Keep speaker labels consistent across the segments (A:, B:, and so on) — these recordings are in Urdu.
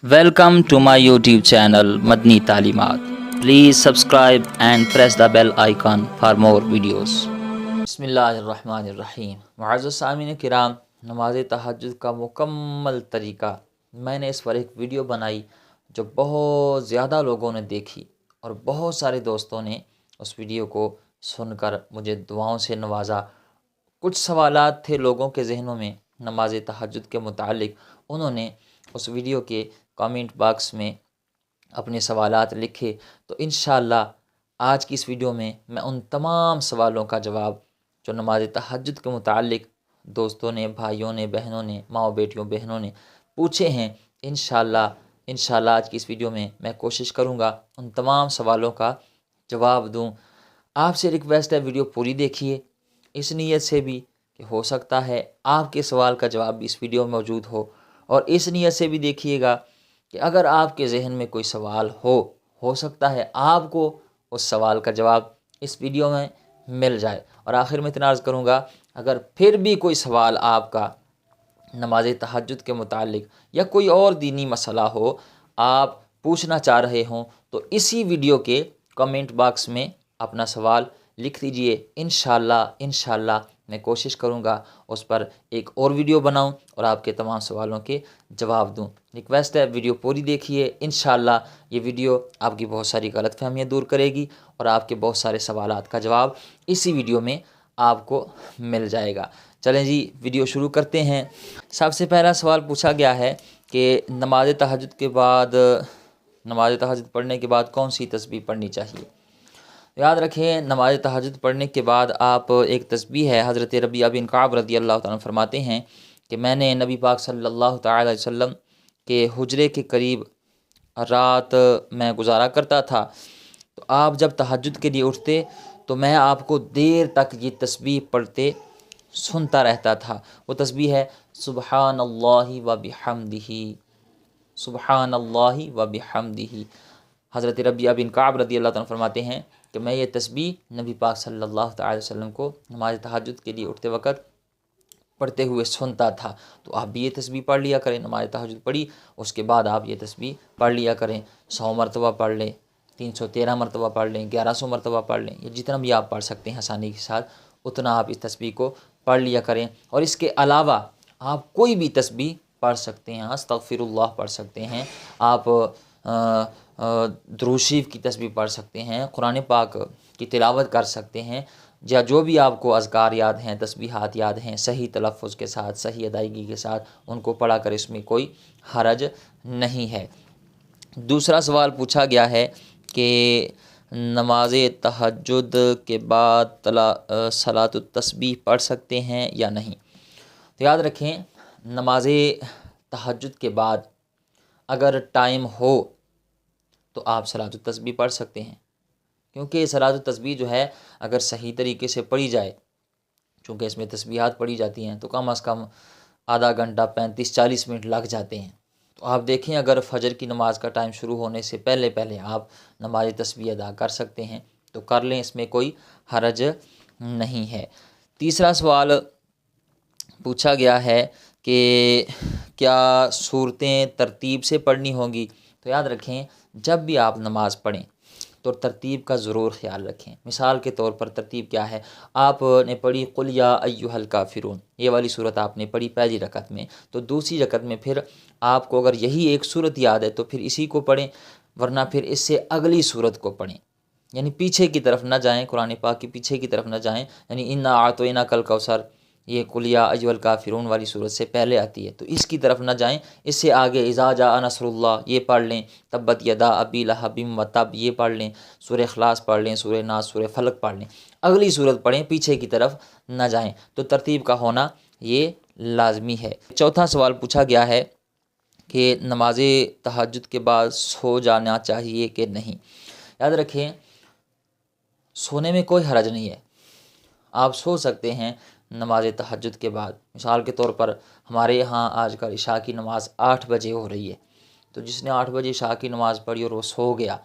A: Welcome to my YouTube channel Madni Talimat. Please subscribe and press the bell icon for more videos. بسم اللہ الرحمن الرحیم. معزز سامعین کرام، نماز تہجد کا مکمل طریقہ میں نے اس پر ایک ویڈیو بنائی جو بہت زیادہ لوگوں نے دیکھی اور بہت سارے دوستوں نے اس ویڈیو کو سن کر مجھے دعاؤں سے نوازا. کچھ سوالات تھے لوگوں کے ذہنوں میں نماز تہجد کے متعلق. انہوں نے اس ویڈیو کے کامنٹ باکس میں اپنے سوالات لکھے، تو انشاءاللہ آج کی اس ویڈیو میں ان تمام سوالوں کا جواب جو نماز تہجد کے متعلق دوستوں نے، بھائیوں نے، بہنوں نے، ماؤں بیٹیوں بہنوں نے پوچھے ہیں، انشاءاللہ آج کی اس ویڈیو میں کوشش کروں گا ان تمام سوالوں کا جواب دوں. آپ سے ریکویسٹ ہے ویڈیو پوری دیکھیے، اس نیت سے بھی کہ ہو سکتا ہے آپ کے سوال کا جواب بھی اس ویڈیو میں موجود ہو، اور اس نیت سے بھی دیکھیے گا کہ اگر آپ کے ذہن میں کوئی سوال ہو سکتا ہے آپ کو اس سوال کا جواب اس ویڈیو میں مل جائے. اور آخر میں اتنا عرض کروں گا، اگر پھر بھی کوئی سوال آپ کا نماز تہجد کے متعلق یا کوئی اور دینی مسئلہ ہو، آپ پوچھنا چاہ رہے ہوں، تو اسی ویڈیو کے کمنٹ باکس میں اپنا سوال لکھ دیجئے. انشاءاللہ میں کوشش کروں گا اس پر ایک اور ویڈیو بناؤں اور آپ کے تمام سوالوں کے جواب دوں. ریکویسٹ ہے ویڈیو پوری دیکھیے، انشاءاللہ یہ ویڈیو آپ کی بہت ساری غلط فہمیاں دور کرے گی اور آپ کے بہت سارے سوالات کا جواب اسی ویڈیو میں آپ کو مل جائے گا. چلیں جی ویڈیو شروع کرتے ہیں. سب سے پہلا سوال پوچھا گیا ہے کہ نماز تہجد پڑھنے کے بعد کون سی تسبیح پڑھنی چاہیے. یاد رکھیں، نماز تہجد پڑھنے کے بعد آپ ایک تسبیح ہے، حضرت ربیعہ بن کعب رضی اللہ تعالیٰ عنہ فرماتے ہیں کہ میں نے نبی پاک صلی اللہ تعالی علیہ وسلم کے حجرے کے قریب رات میں گزارا کرتا تھا، تو آپ جب تہجد کے لیے اٹھتے تو میں آپ کو دیر تک یہ تسبیح پڑھتے سنتا رہتا تھا. وہ تسبیح ہے سبحان اللہ و بحمدہ، سبحان اللہ و بحمدہ. حضرت ربیعہ بن کعب رضی اللہ عنہ فرماتے ہیں کہ میں یہ تسبیح نبی پاک صلی اللہ تعالی وسلم کو نماز تہجد کے لیے اٹھتے وقت پڑھتے ہوئے سنتا تھا. تو آپ بھی یہ تسبیح پڑھ لیا کریں. نماز تہجد پڑھی اس کے بعد آپ یہ تسبیح پڑھ لیا کریں. 100 مرتبہ پڑھ لیں، 313 مرتبہ پڑھ لیں، 1100 مرتبہ پڑھ لیں، یا جتنا بھی آپ پڑھ سکتے ہیں آسانی کے ساتھ اتنا آپ اس تسبیح کو پڑھ لیا کریں. اور اس کے علاوہ آپ کوئی بھی تسبیح پڑھ سکتے ہیں. استغفر اللہ پڑھ سکتے ہیں آپ، درود شریف کی تسبیح پڑھ سکتے ہیں، قرآن پاک کی تلاوت کر سکتے ہیں، یا جو بھی آپ کو اذکار یاد ہیں، تسبیحات یاد ہیں، صحیح تلفظ کے ساتھ، صحیح ادائیگی کے ساتھ ان کو پڑھا کر اس میں کوئی حرج نہیں ہے. دوسرا سوال پوچھا گیا ہے کہ نماز تہجد کے بعد صلاۃ التسبیح پڑھ سکتے ہیں یا نہیں. تو یاد رکھیں، نماز تہجد کے بعد اگر ٹائم ہو تو آپ صلاۃ التسبیح پڑھ سکتے ہیں، کیونکہ صلاۃ التسبیح جو ہے اگر صحیح طریقے سے پڑھی جائے، چونکہ اس میں تسبیحات پڑھی جاتی ہیں، تو کم از کم آدھا گھنٹہ 35-40 منٹ لگ جاتے ہیں. تو آپ دیکھیں اگر فجر کی نماز کا ٹائم شروع ہونے سے پہلے آپ نماز تسبیح ادا کر سکتے ہیں تو کر لیں، اس میں کوئی حرج نہیں ہے. تیسرا سوال پوچھا گیا ہے کہ کیا صورتیں ترتیب سے پڑھنی ہوں گی. تو یاد رکھیں، جب بھی آپ نماز پڑھیں تو ترتیب کا ضرور خیال رکھیں. مثال کے طور پر ترتیب کیا ہے، آپ نے پڑھی قل یا ایھا الکافرون، یہ والی صورت آپ نے پڑھی پہلی رکعت میں، تو دوسری رکعت میں پھر آپ کو اگر یہی ایک صورت یاد ہے تو پھر اسی کو پڑھیں، ورنہ پھر اس سے اگلی صورت کو پڑھیں. یعنی پیچھے کی طرف نہ جائیں، قرآن پاک کی پیچھے کی طرف نہ جائیں. یعنی انا اعطیناک الکوثر، یہ قل یا ایھا الکافرون والی صورت سے پہلے آتی ہے، تو اس کی طرف نہ جائیں. اس سے آگے اذا جاء نصر اللہ یہ پڑھ لیں، تبت یدا ابی لہب وتب یہ پڑھ لیں، سورہ اخلاص پڑھ لیں، سورہ ناس، سورہ فلق پڑھ لیں، اگلی صورت پڑھیں، پیچھے کی طرف نہ جائیں. تو ترتیب کا ہونا یہ لازمی ہے. چوتھا سوال پوچھا گیا ہے کہ نماز تہجد کے بعد سو جانا چاہیے کہ نہیں. یاد رکھیں، سونے میں کوئی حرج نہیں ہے، آپ سو سکتے ہیں نماز تہجد کے بعد. مثال کے طور پر ہمارے یہاں آج کل عشاء کی نماز 8 بجے ہو رہی ہے، تو جس نے 8 بجے عشاء کی نماز پڑھی اور وہ سو گیا،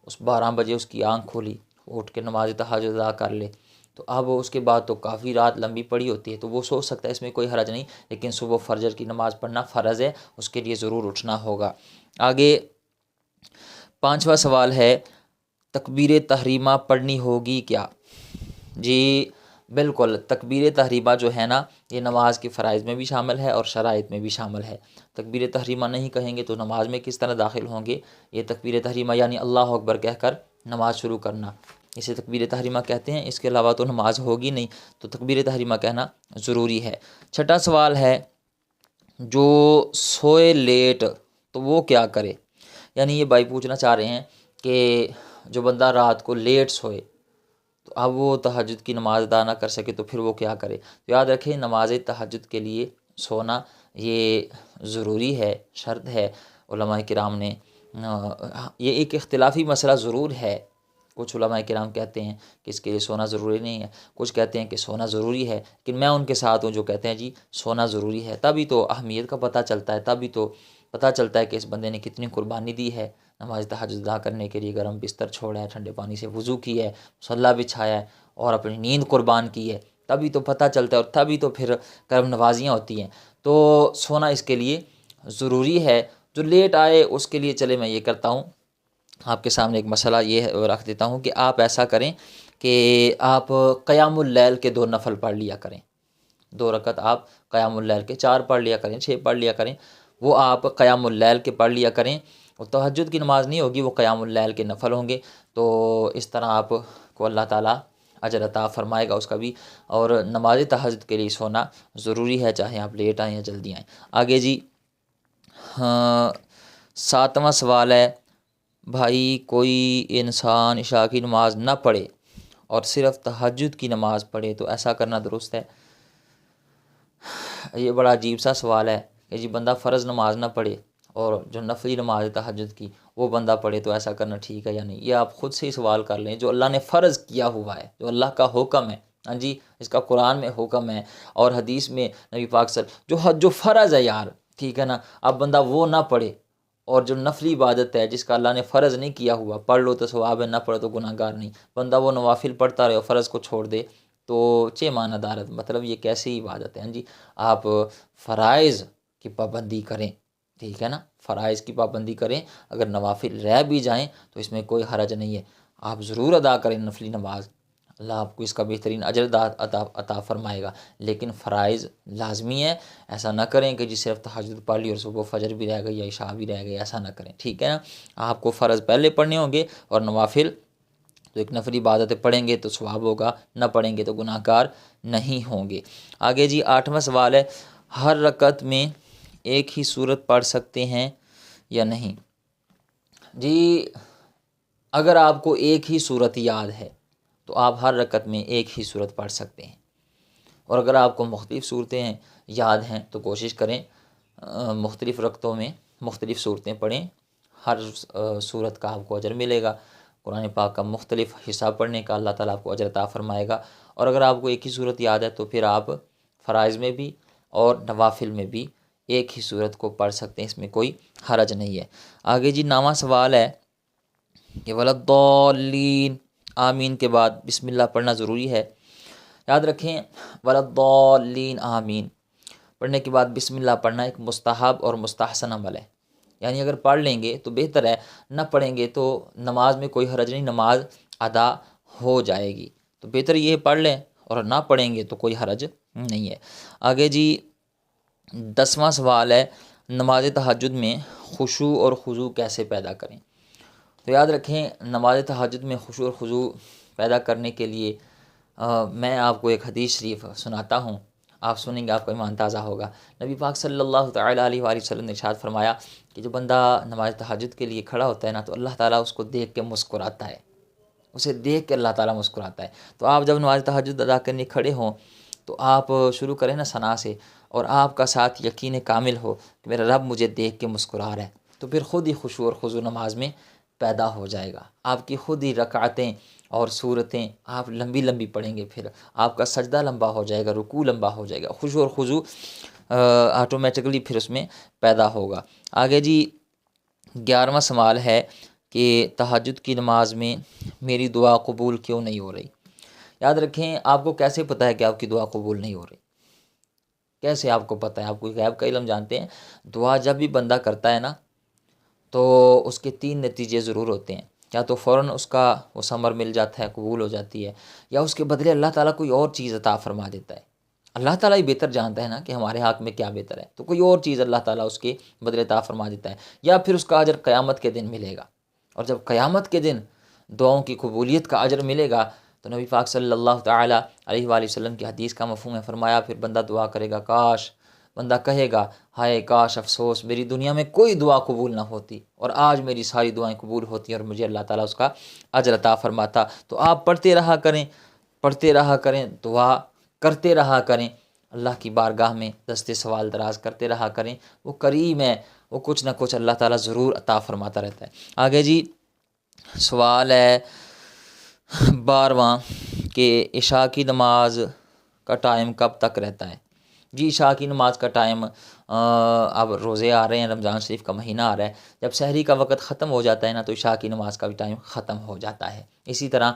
A: اس 12 بجے اس کی آنکھ کھولی، اٹھ کے نماز تہجد ادا کر لے، تو اب اس کے بعد تو کافی رات لمبی پڑی ہوتی ہے، تو وہ سو سکتا ہے، اس میں کوئی حرج نہیں. لیکن صبح فجر کی نماز پڑھنا فرض ہے، اس کے لیے ضرور اٹھنا ہوگا. آگے 5واں سوال ہے تکبیر تحریمہ پڑھنی ہوگی کیا؟ جی بالکل، تکبیر تحریمہ جو ہے نا یہ نماز کے فرائض میں بھی شامل ہے اور شرائط میں بھی شامل ہے۔ تکبیر تحریمہ نہیں کہیں گے تو نماز میں کس طرح داخل ہوں گے؟ یہ تکبیر تحریمہ یعنی اللہ اکبر کہہ کر نماز شروع کرنا، اسے تکبیر تحریمہ کہتے ہیں۔ اس کے علاوہ تو نماز ہوگی نہیں، تو تکبیر تحریمہ کہنا ضروری ہے۔ 6واں سوال ہے جو سوئے لیٹ تو وہ کیا کرے؟ یعنی یہ بھائی پوچھنا چاہ رہے ہیں کہ جو بندہ رات کو لیٹ سوئے تو اب وہ تہجد کی نماز ادا نہ کر سکے تو پھر وہ کیا کرے؟ تو یاد رکھیں نماز تہجد کے لیے سونا یہ ضروری ہے، شرط ہے۔ علماء کرام نے یہ ایک اختلافی مسئلہ ضرور ہے، کچھ علماء کرام کہتے ہیں کہ اس کے لیے سونا ضروری نہیں ہے، کچھ کہتے ہیں کہ سونا ضروری ہے، لیکن میں ان کے ساتھ ہوں جو کہتے ہیں جی سونا ضروری ہے، تبھی تو اہمیت کا پتہ چلتا ہے، تبھی تو پتہ چلتا ہے کہ اس بندے نے کتنی قربانی دی ہے نماز تہجد ادا کرنے کے لیے، گرم بستر چھوڑا ہے، ٹھنڈے پانی سے وضو کی ہے، مصلی بچھایا ہے اور اپنی نیند قربان کی ہے، تبھی تو پتہ چلتا ہے اور تبھی تو پھر کرم نوازیاں ہوتی ہیں۔ تو سونا اس کے لیے ضروری ہے۔ جو لیٹ آئے اس کے لیے چلے میں یہ کرتا ہوں، آپ کے سامنے ایک مسئلہ یہ رکھ دیتا ہوں کہ آپ ایسا کریں کہ آپ قیام اللیل کے 2 نفل پڑھ لیا کریں، 2 رکعت آپ قیام اللیل کے 4 پڑھ لیا کریں، 6 پڑھ لیا کریں، وہ آپ قیام اللیل کے پڑھ لیا کریں۔ وہ تہجد کی نماز نہیں ہوگی، وہ قیام اللیل کے نفل ہوں گے، تو اس طرح آپ کو اللہ تعالیٰ اجر عطا فرمائے گا اس کا بھی۔ اور نماز تہجد کے لیے سونا ضروری ہے، چاہے آپ لیٹ آئیں یا جلدی آئیں۔ آگے جی 7واں سوال ہے بھائی کوئی انسان عشاء کی نماز نہ پڑھے اور صرف تہجد کی نماز پڑھے تو ایسا کرنا درست ہے؟ یہ بڑا عجیب سا سوال ہے کہ جی بندہ فرض نماز نہ پڑھے اور جو نفلی نماز تہجد کی وہ بندہ پڑھے تو ایسا کرنا ٹھیک ہے یا نہیں؟ یہ آپ خود سے ہی سوال کر لیں۔ جو اللہ نے فرض کیا ہوا ہے، جو اللہ کا حکم ہے، ہاں جی اس کا قرآن میں حکم ہے اور حدیث میں نبی پاک جو فرض ہے یار، ٹھیک ہے نا، اب بندہ وہ نہ پڑھے اور جو نفلی عبادت ہے جس کا اللہ نے فرض نہیں کیا ہوا، پڑھ لو تو ثواب ہے، نہ پڑھو تو گناہ گار نہیں، بندہ وہ نوافل پڑھتا رہے اور فرض کو چھوڑ دے تو چے معنی دارت، مطلب یہ کیسی عبادت ہے؟ ہاں جی آپ فرائض کی پابندی کریں، ٹھیک ہے نا، فرائض کی پابندی کریں، اگر نوافل رہ بھی جائیں تو اس میں کوئی حرج نہیں ہے، آپ ضرور ادا کریں نفلی نماز، اللہ آپ کو اس کا بہترین اجر عطا فرمائے گا، لیکن فرائض لازمی ہے۔ ایسا نہ کریں کہ جی صرف تہجد پڑھ لی اور صبح فجر بھی رہ گئی یا عشاء بھی رہ گئی، ایسا نہ کریں، ٹھیک ہے نا۔ آپ کو فرض پہلے پڑھنے ہوں گے اور نوافل تو ایک نفلی عبادتیں پڑھیں گے تو ثواب ہوگا، نہ پڑھیں گے تو گناہ گار نہیں ہوں گے۔ آگے جی 8واں سوال ہے ہر رکعت میں ایک ہی سورت پڑھ سکتے ہیں یا نہیں؟ جی اگر آپ کو ایک ہی سورت یاد ہے تو آپ ہر رکعت میں ایک ہی سورت پڑھ سکتے ہیں، اور اگر آپ کو مختلف صورتیں یاد ہیں تو کوشش کریں مختلف رکعتوں میں مختلف صورتیں پڑھیں، ہر صورت کا آپ کو اجر ملے گا، قرآن پاک کا مختلف حصہ پڑھنے کا اللہ تعالیٰ آپ کو اجر عطا فرمائے گا۔ اور اگر آپ کو ایک ہی صورت یاد ہے تو پھر آپ فرائض میں بھی اور نوافل میں بھی ایک ہی صورت کو پڑھ سکتے ہیں، اس میں کوئی حرج نہیں ہے۔ آگے جی 9واں سوال ہے کہ ولضالین آمین کے بعد بسم اللہ پڑھنا ضروری ہے؟ یاد رکھیں ولضالین آمین پڑھنے کے بعد بسم اللہ پڑھنا ایک مستحب اور مستحسن عمل ہے، یعنی اگر پڑھ لیں گے تو بہتر ہے، نہ پڑھیں گے تو نماز میں کوئی حرج نہیں، نماز ادا ہو جائے گی، تو بہتر یہ پڑھ لیں اور نہ پڑھیں گے تو کوئی حرج نہیں ہے۔ آگے جی 10واں سوال ہے نماز تہجد میں خشوع اور خضوع کیسے پیدا کریں؟ تو یاد رکھیں نماز تہجد میں خشوع اور خضوع پیدا کرنے کے لیے میں آپ کو ایک حدیث شریف سناتا ہوں، آپ سنیں گے آپ کا ایمان تازہ ہوگا۔ نبی پاک صلی اللہ تعالیٰ علیہ وآلہ وسلم نے ارشاد فرمایا کہ جو بندہ نماز تہجد کے لیے کھڑا ہوتا ہے نا تو اللہ تعالیٰ اس کو دیکھ کے مسکراتا ہے، اسے دیکھ کے اللہ تعالیٰ مسکراتا ہے۔ تو آپ جب نماز تہجد ادا کرنے کھڑے ہوں تو آپ شروع کریں نا ثنا سے، اور آپ کا ساتھ یقین کامل ہو کہ میرا رب مجھے دیکھ کے مسکرا رہا ہے، تو پھر خود ہی خشوع اور خضوع نماز میں پیدا ہو جائے گا، آپ کی خود ہی رکعتیں اور صورتیں آپ لمبی لمبی پڑھیں گے، پھر آپ کا سجدہ لمبا ہو جائے گا، رکوع لمبا ہو جائے گا، خشوع اور خضوع آٹومیٹکلی پھر اس میں پیدا ہوگا۔ آگے جی 11واں سوال ہے کہ تہجد کی نماز میں میری دعا قبول کیوں نہیں ہو رہی؟ یاد رکھیں آپ کو کیسے پتہ ہے کہ آپ کی دعا قبول نہیں ہو رہی؟ کیسے آپ کو پتہ ہے؟ آپ کو غیب کا علم جانتے ہیں؟ دعا جب بھی بندہ کرتا ہے نا تو اس کے 3 نتیجے ضرور ہوتے ہیں، یا تو فوراً اس کا وہ ثمر مل جاتا ہے، قبول ہو جاتی ہے، یا اس کے بدلے اللہ تعالیٰ کوئی اور چیز عطا فرما دیتا ہے۔ اللہ تعالیٰ ہی بہتر جانتا ہے نا کہ ہمارے حق میں کیا بہتر ہے، تو کوئی اور چیز اللہ تعالیٰ اس کے بدلے عطا فرما دیتا ہے، یا پھر اس کا اجر قیامت کے دن ملے گا۔ اور جب قیامت کے دن دعاؤں کی قبولیت کا اجر ملے گا تو نبی پاک صلی اللہ تعالیٰ علیہ وآلہ وسلم کی حدیث کا مفہوم ہے، فرمایا پھر بندہ دعا کرے گا، کاش، بندہ کہے گا ہائے کاش، افسوس، میری دنیا میں کوئی دعا قبول نہ ہوتی اور آج میری ساری دعائیں قبول ہوتی اور مجھے اللہ تعالیٰ اس کا اجر عطا فرماتا۔ تو آپ پڑھتے رہا کریں، دعا کرتے رہا کریں، اللہ کی بارگاہ میں دستے سوال دراز کرتے رہا کریں، وہ کریم ہے، وہ کچھ نہ کچھ اللہ تعالیٰ ضرور عطا فرماتا رہتا ہے۔ آگے جی سوال ہے 12واں کہ عشاء کی نماز کا ٹائم کب تک رہتا ہے؟ جی عشاء کی نماز کا ٹائم، اب روزے آ رہے ہیں، رمضان شریف کا مہینہ آ رہا ہے، جب سحری کا وقت ختم ہو جاتا ہے نا تو عشاء کی نماز کا بھی ٹائم ختم ہو جاتا ہے۔ اسی طرح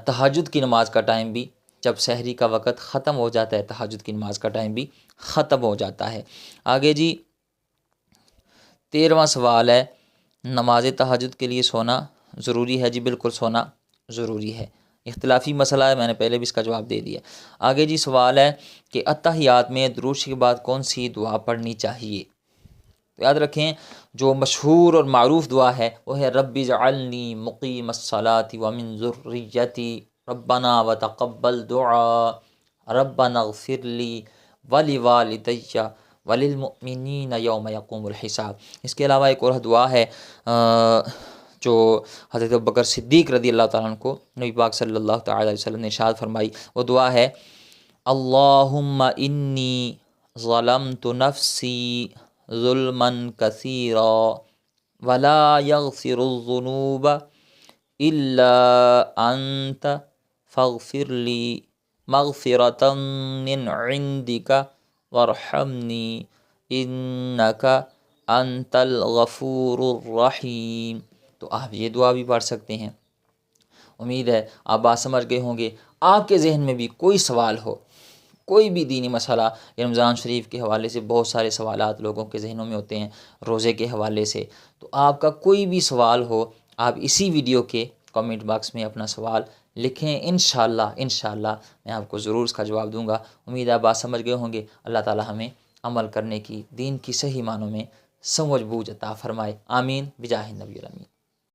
A: تہجد کی نماز کا ٹائم بھی جب سحری کا وقت ختم ہو جاتا ہے، تہجد کی نماز کا ٹائم بھی ختم ہو جاتا ہے۔ آگے جی 13واں سوال ہے نماز تہجد کے لیے سونا ضروری ہے؟ جی بالکل سونا ضروری ہے، اختلافی مسئلہ ہے، میں نے پہلے بھی اس کا جواب دے دیا۔ آگے جی سوال ہے کہ اتحیات میں درود کے بعد کون سی دعا پڑھنی چاہیے؟ تو یاد رکھیں جو مشہور اور معروف دعا ہے وہ ہے رب اجعلنی مقیم الصلاۃ ومن ذریتی ربنا وتقبل دعاء ربنا اغفر لی ولوالدی وللمؤمنین یوم یقوم الحساب۔ اس کے علاوہ ایک اور دعا ہے جو حضرت ابوبکر صدیق رضی اللہ تعالیٰ عنہ کو نبی پاک صلی اللہ تعالیٰ علیہ وسلم نے ارشاد فرمائی، وہ دعا ہے اللہم انی ظلمت نفسی ظلما کثیرا ولا یغفر الذنوب الا انت فاغفر لی مغفرۃ من عندک وارحمنی انک انت الغفور الرحیم۔ تو آپ یہ دعا بھی پڑھ سکتے ہیں۔ امید ہے آپ بات سمجھ گئے ہوں گے۔ آپ کے ذہن میں بھی کوئی سوال ہو، کوئی بھی دینی مسئلہ، رمضان شریف کے حوالے سے بہت سارے سوالات لوگوں کے ذہنوں میں ہوتے ہیں، روزے کے حوالے سے، تو آپ کا کوئی بھی سوال ہو آپ اسی ویڈیو کے کامنٹ باکس میں اپنا سوال لکھیں، انشاءاللہ میں آپ کو ضرور اس کا جواب دوں گا۔ امید ہے آپ بات سمجھ گئے ہوں گے۔ اللہ تعالی ہمیں عمل کرنے کی، دین کی صحیح معنوں میں سمجھ بوجھ عطا فرمائے، آمین بجاہ النبی الامین۔